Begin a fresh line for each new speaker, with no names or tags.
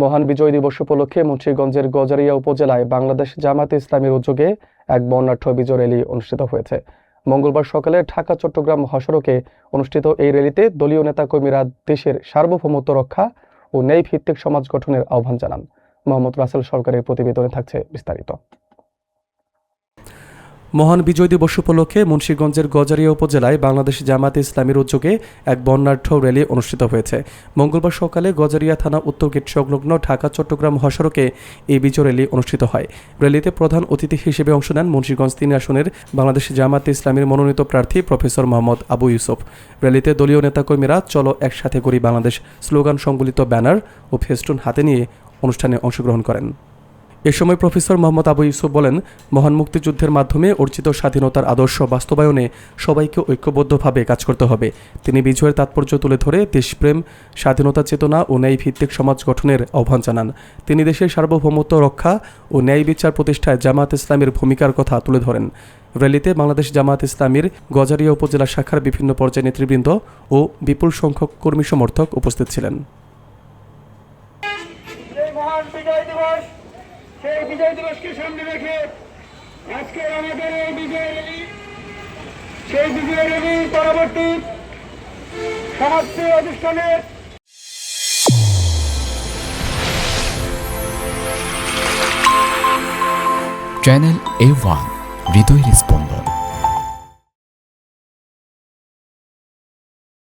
মহান বিজয় দিবস উপলক্ষে মুন্সিগঞ্জের গজারিয়া উপজেলায় বাংলাদেশ জামায়াতে ইসলামীর উদ্যোগে এক বর্ণাঢ্য বিজয় র্যালি অনুষ্ঠিত হয়েছে। মঙ্গলবার সকালে ঢাকা-চট্টগ্রাম মহাসড়কে অনুষ্ঠিত এই র্যালিতে দলীয় নেতাকর্মীরা দেশের সার্বভৌমত্ব রক্ষা ও ন্যায় ভিত্তিক সমাজ গঠনের আহ্বান জানান। মোহাম্মদ রাসেল সরকারের প্রতিবেদনে থাকছে বিস্তারিত। মহান বিজয় দিবস উপলক্ষে মুন্সিগঞ্জের গজারিয়া উপজেলায় বাংলাদেশ জামায়াতে ইসলামীর উদ্যোগে এক বর্ণাঢ্য র্যালি অনুষ্ঠিত হয়েছে। মঙ্গলবার সকালে গজারিয়া থানা উত্তর গেট সংলগ্ন ঢাকা-চট্টগ্রাম মহাসড়কে এই বিজয় র্যালি অনুষ্ঠিত হয়। র্যালিতে প্রধান অতিথি হিসেবে অংশ নেন মুন্সিগঞ্জ ৩ আসনের বাংলাদেশ জামায়াতে ইসলামীর মনোনীত প্রার্থী প্রফেসর মোহাম্মদ আবু ইউসুফ। র্যালিতে দলীয় নেতাকর্মীরা চলো একসাথে গড়ি বাংলাদেশ স্লোগান সংবলিত ব্যানার ও ফেস্টুন হাতে নিয়ে অনুষ্ঠানে অংশগ্রহণ করেন। এ সময় প্রফেসর মোহাম্মদ আবু ইউসুফ বলেন, মহান মুক্তিযুদ্ধের মাধ্যমে অর্জিত স্বাধীনতার আদর্শ বাস্তবায়নে সবাইকে ঐক্যবদ্ধভাবে কাজ করতে হবে। তিনি বিজয়ের তাৎপর্য তুলে ধরে দেশপ্রেম, স্বাধীনতা চেতনা ও ন্যায় ভিত্তিক সমাজ গঠনের আহ্বান জানান। তিনি দেশের সার্বভৌমত্ব রক্ষা ও ন্যায় বিচার প্রতিষ্ঠায় জামায়াত ইসলামের ভূমিকার কথা তুলে ধরেন। র্যালিতে বাংলাদেশ জামায়াত ইসলামীর গজারিয়া উপজেলা শাখার বিভিন্ন পর্যায়ের নেতৃবৃন্দ ও বিপুল সংখ্যক কর্মী সমর্থক উপস্থিত ছিলেন।
সেই বিজয় দিবসকে সামনে রেখে আজকে আমাদের এই বিজয় র্যালি, সেই বিজয় র্যালির পরবর্তী সমাজসেবী অনুষ্ঠানে
চ্যানেল A1 হৃদয়ের স্পন্দন।